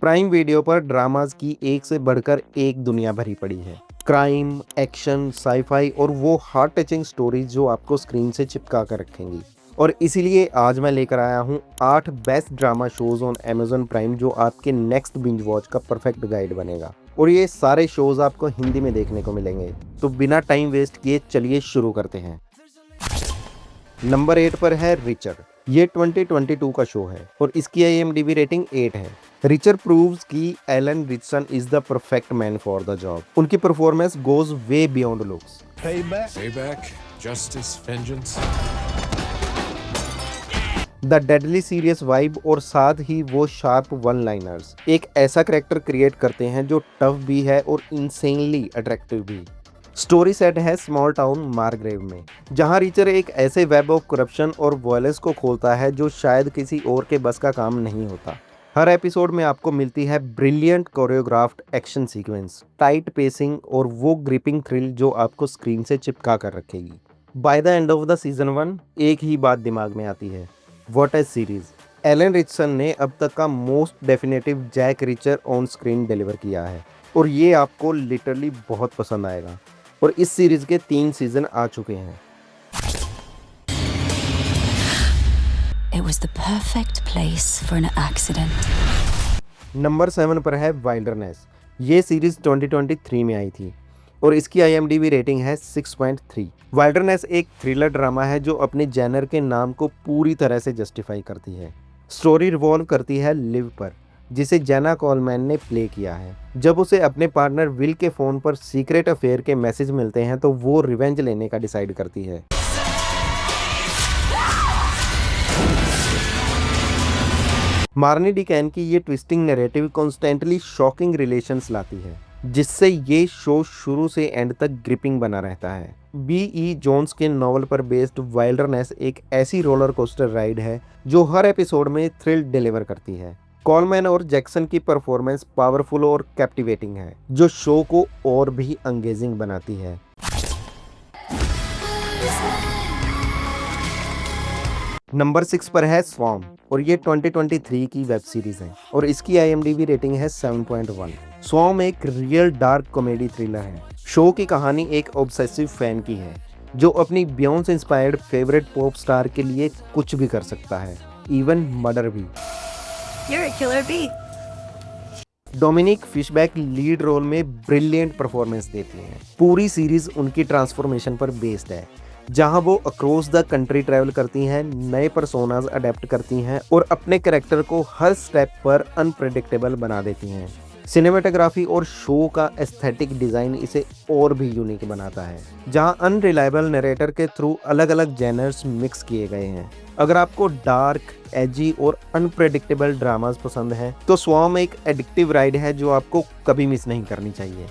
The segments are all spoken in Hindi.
प्राइम वीडियो पर ड्रामाज की एक से बढ़कर एक दुनिया भरी पड़ी है। क्राइम, एक्शन, साईफाई और वो हार्ट टचिंग स्टोरीज जो आपको स्क्रीन से चिपका कर रखेंगी। और इसीलिए आज मैं लेकर आया हूँ 8 best drama shows on Amazon prime जो आपके नेक्स्ट बिंज वॉच का परफेक्ट गाइड बनेगा। और ये सारे शोज आपको हिंदी में देखने को मिलेंगे। तो बिना टाइम वेस्ट किए चलिए शुरू करते हैं। नंबर 8 पर है रिचर। ये 2022 का शो है और इसकी IMDb रेटिंग 8 है। रिचर प्रूव्स कि Alan Ritchson is the perfect man for the job. उनकी performance goes way beyond looks. Payback, justice, vengeance. The deadly serious vibe और साथ ही वो शार्प वन लाइनर्स एक ऐसा करेक्टर क्रिएट करते हैं जो टफ भी है और इंसेनली अट्रैक्टिव भी। स्टोरी सेट है स्मॉल टाउन मार्ग्रेव में, जहां रिचर एक ऐसे वेब ऑफ करप्शन और वायलेंस को खोलता है जो शायद किसी और के बस का काम नहीं होता। हर एपिसोड में आपको मिलती है brilliant choreographed action sequence, tight pacing और वो ग्रिपिंग थ्रिल जो आपको स्क्रीन से चिपका कर रखेगी। By the end of the season 1 एक ही बात दिमाग में आती है, what a series. Alan Ritchson ने अब तक का most definitive Jack Reacher on screen deliver किया है और ये आपको लिटरली बहुत पसंद आएगा। और इस सीरीज के 3 सीजन आ चुके हैं। It was the perfect place for an accident. Number 7 पर है वाइल्डरनेस। ये सीरीज 2023 में आई थी और इसकी IMDb रेटिंग है 6.3। वाइल्डरनेस एक थ्रिलर ड्रामा है जो अपने जैनर के नाम को पूरी तरह से जस्टिफाई करती है। स्टोरी रिवॉल्व करती है लिव पर, जिसे जेना कोलमैन ने प्ले किया है। जब उसे अपने पार्टनर विल के फ़ोन पर सीक्रेट अफेयर के मैसेज मिलते हैं तो वो रिवेंज लेने का डिसाइड करती है। मार्नी डिकैन की ये twisting narrative constantly shocking relations लाती है, जिससे ये शो शुरू से एंड तक ग्रिपिंग बना रहता है। B.E. जोन्स के नॉवल पर बेस्ड वाइल्डरनेस एक ऐसी रोलर कोस्टर राइड है जो हर एपिसोड में थ्रिल डिलीवर करती है। कोलमैन और जैक्सन की परफॉर्मेंस पावरफुल और कैप्टिवेटिंग है, जो शो को और भी एंगेजिंग बनाती है। नंबर 6 पर है स्वॉर्म और ये 2023 की वेब सीरीज है और इसकी IMDb रेटिंग है 7.1। स्वॉर्म एक रियल डार्क कॉमेडी थ्रिलर है। शो की कहानी एक ऑब्सेसिव फैन की है जो अपनी Beyoncé inspired favourite pop star के लिए कुछ भी कर सकता है, इवन मर्डर भी। You're a killer bee. Dominique Fishback lead role में ब्रिलियंट परफॉर्मेंस देती हैं। पूरी सीरीज उनकी ट्रांसफॉर्मेशन पर बेस्ड है, जहां वो अक्रॉस द कंट्री ट्रैवल करती हैं, नए पर्सोनाज अडेप्ट करती हैं और अपने कैरेक्टर को हर स्टेप पर अनप्रेडिक्टेबल बना देती हैं। सिनेमेटोग्राफी और शो का एस्थेटिक डिज़ाइन इसे और भी यूनिक बनाता है, जहां अनरिलायबल नरेटर के थ्रू अलग अलग जेनर्स मिक्स किए गए हैं। अगर आपको डार्क, एजी और अनप्रेडिक्टेबल ड्रामास पसंद हैं तो स्वॉर्म एक एडिक्टिव राइड है जो आपको कभी मिस नहीं करनी चाहिए।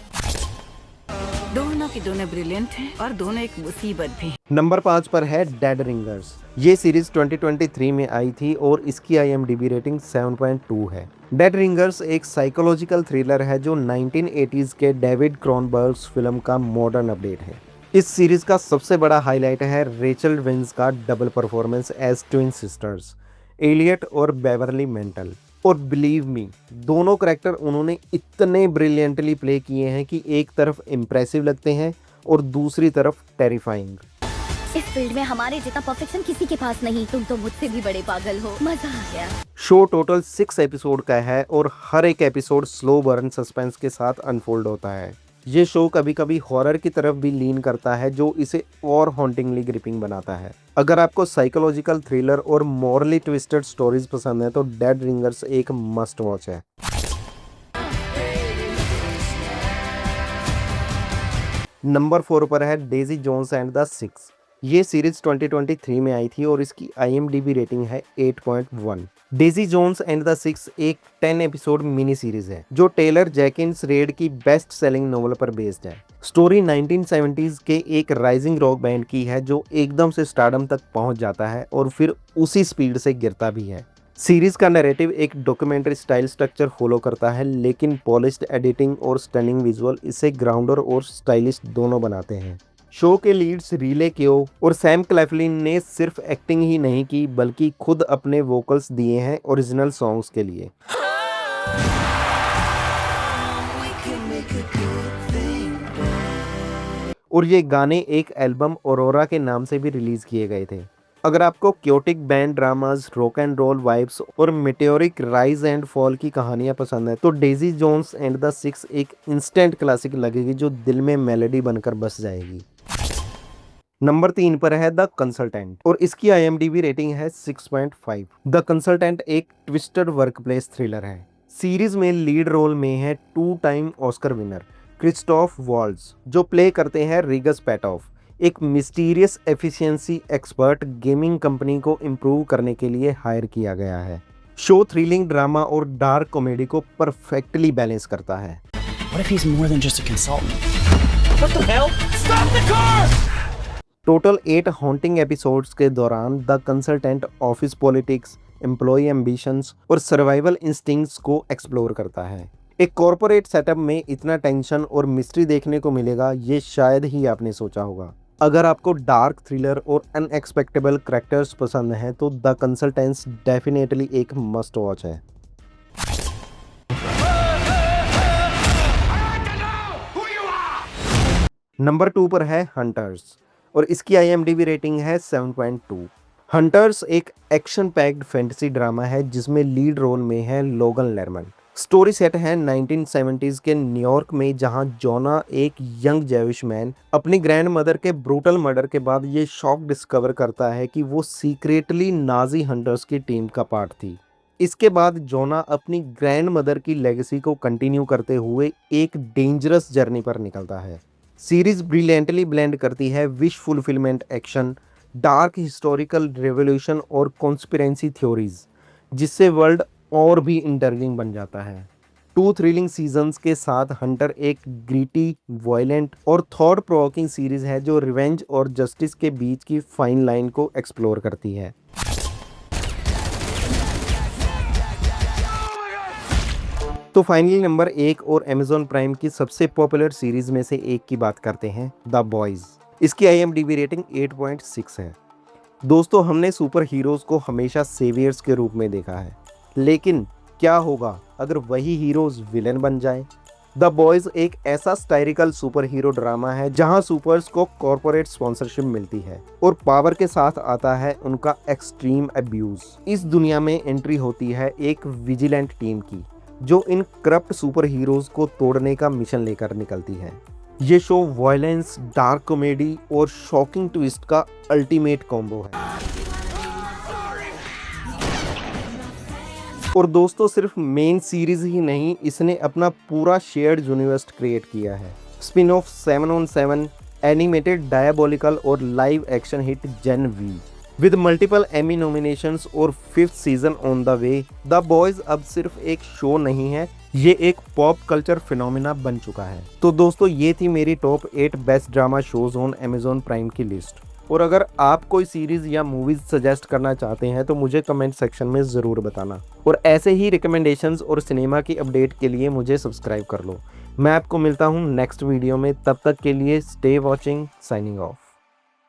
दोनों की दोनों ब्रिलियंट हैं और दोनों एक मुसीबत भी। नंबर 5 पर है डेड रिंगर्स। ये सीरीज 2023 में आई थी और इसकी IMDb रेटिंग 7.2 है। डेड रिंगर्स एक साइकोलॉजिकल थ्रिलर है जो 1980s के डेविड क्रॉनबर्ग्स फिल्म का मॉडर्न अपडेट है। इस सीरीज का सबसे बड़ा हाईलाइट है रेचल विंस का double performance as twin sisters, Elliot और बेवरली मेंटल। और बिलीव मी, दोनों कैरेक्टर उन्होंने इतने ब्रिलियंटली प्ले किए हैं कि एक तरफ इम्प्रेसिव लगते हैं और दूसरी तरफ टेरिफाइंग। इस फील्ड में हमारे जितना परफेक्शन किसी के पास नहीं। तुम तो मुझसे भी बड़े पागल हो। मजा आ गया। शो टोटल 6 एपिसोड का है और हर एक एपिसोड स्लो बर्न सस्पेंस के साथ अनफोल्ड होता है। ये शो कभी कभी हॉरर की तरफ भी लीन करता है, जो इसे और हॉन्टिंगली ग्रिपिंग बनाता है। अगर आपको साइकोलॉजिकल थ्रिलर और मॉरली ट्विस्टेड स्टोरीज पसंद है तो डेड रिंगर्स एक मस्ट वॉच है। नंबर 4 पर है Daisy Jones and the Six. ये सीरीज 2023 में आई थी और इसकी IMDb रेटिंग है 8.1। Daisy Jones and the Six एक 10 एपिसोड मिनी सीरीज है जो टेलर जैकिन्स रेड की बेस्ट सेलिंग नोवेल पर बेस्ड है। स्टोरी 1970s के एक राइजिंग रॉक बैंड की है जो एकदम से स्टारडम तक पहुंच जाता है और फिर उसी स्पीड से गिरता भी है। सीरीज का नैरेटिव एक डॉक्यूमेंट्री स्टाइल स्ट्रक्चर फॉलो करता है, लेकिन पॉलिश्ड एडिटिंग और स्टनिंग विजुअल इसे ग्राउंडर और स्टाइलिश दोनों बनाते हैं। शो के लीड्स रीले क्यो और सैम क्लेफलिन ने सिर्फ एक्टिंग ही नहीं की बल्कि खुद अपने वोकल्स दिए हैं ओरिजिनल सॉन्ग्स के लिए। और ये गाने एक एल्बम ऑरोरा के नाम से भी रिलीज किए गए थे। अगर आपको chaotic band dramas, rock and roll vibes और मेटेओरिक राइज एंड फॉल की कहानियां पसंद है तो Daisy Jones and the Six एक इंस्टेंट क्लासिक लगेगी जो दिल में मेलोडी बनकर बस जाएगी। नंबर 3 पर है द कंसल्टेंट और इसकी IMDb रेटिंग है 6.5। द कंसल्टेंट एक ट्विस्टेड वर्कप्लेस थ्रिलर है। सीरीज में लीड रोल में है 2 time Oscar winner Christophe Waltz जो प्ले करते हैं रिगस पेटॉफ, एक mysterious efficiency expert gaming company को इम्प्रूव करने के लिए हायर किया गया है। शो थ्रिलिंग ड्रामा और डार्क कॉमेडी को परफेक्टली बैलेंस करता है। What if he's more than just a consultant? What the hell? Stop the car! Total 8 haunting episodes के दौरान the consultant office politics, employee ambitions और सर्वाइवल इंस्टिंक्ट्स को एक्सप्लोर करता है। एक कॉरपोरेट सेटअप में इतना टेंशन और मिस्ट्री देखने को मिलेगा ये शायद ही आपने सोचा होगा। अगर आपको डार्क थ्रिलर और अनएक्सपेक्टेबल कैरेक्टर्स पसंद हैं तो द कंसल्टेंट्स डेफिनेटली एक मस्ट वॉच है। नंबर 2 पर है हंटर्स और इसकी IMDb रेटिंग है 7.2। हंटर्स एक एक्शन पैक्ड फैंटेसी ड्रामा है जिसमें लीड रोल में है लोगन लेरमन। स्टोरी सेट है 1970s के न्यूयॉर्क में जहां जोना एक यंग जेविश मैन अपनी ग्रैंड मदर के ब्रूटल मर्डर के बाद ये शॉक डिस्कवर करता है कि वो सीक्रेटली नाजी हंटर्स की टीम का पार्ट थी। इसके बाद जोना अपनी ग्रैंड मदर की लेगेसी को कंटिन्यू करते हुए एक डेंजरस जर्नी पर निकलता है। सीरीज ब्रिलियंटली ब्लेंड करती है wish fulfilment action, dark historical revolution और कॉन्स्पिरेंसी थ्योरीज जिससे वर्ल्ड और भी इंटरेस्टिंग बन जाता है। 2 थ्रिलिंग सीजन्स के साथ हंटर एक ग्रीटी, वायलेंट और थॉट प्रोवोकिंग सीरीज है जो रिवेंज और जस्टिस के बीच की फाइन लाइन को एक्सप्लोर करती है। तो फाइनली नंबर 1 और Amazon प्राइम की सबसे पॉपुलर सीरीज में से एक की बात करते हैं, द बॉयज। इसकी IMDb रेटिंग 8.6 है। दोस्तों हमने सुपर हीरोज को हमेशा सेवियर्स के रूप में देखा है, लेकिन क्या होगा अगर वही हीरोज विलेन बन जाएं? द बॉयज एक ऐसा स्टाइरिकल सुपर हीरो ड्रामा है जहां सुपर्स को कॉर्पोरेट स्पॉन्सरशिप मिलती है और पावर के साथ आता है उनका एक्सट्रीम अब्यूज। इस दुनिया में एंट्री होती है एक विजिलेंट टीम की जो इन करप्ट सुपर हीरोज को तोड़ने का मिशन लेकर निकलती है। ये शो वायलेंस, डार्क कॉमेडी और शॉकिंग ट्विस्ट का अल्टीमेट कॉम्बो है। और दोस्तों सिर्फ मेन सीरीज ही नहीं, इसने अपना पूरा शेयर्ड यूनिवर्स क्रिएट किया है। Spin off 7 on 7, animated, diabolical और live action hit Gen V with multiple Emmy nominations और 5th season on the way. The Boys अब सिर्फ एक शो नहीं है, ये एक पॉप कल्चर फिनोमिना बन चुका है। तो दोस्तों ये थी मेरी top 8 best drama shows on Amazon prime की लिस्ट। और अगर आप कोई सीरीज या मूवीज सजेस्ट करना चाहते हैं तो मुझे कमेंट सेक्शन में ज़रूर बताना। और ऐसे ही रिकमेंडेशंस और सिनेमा की अपडेट के लिए मुझे सब्सक्राइब कर लो। मैं आपको मिलता हूँ नेक्स्ट वीडियो में, तब तक के लिए स्टे वॉचिंग, साइनिंग ऑफ।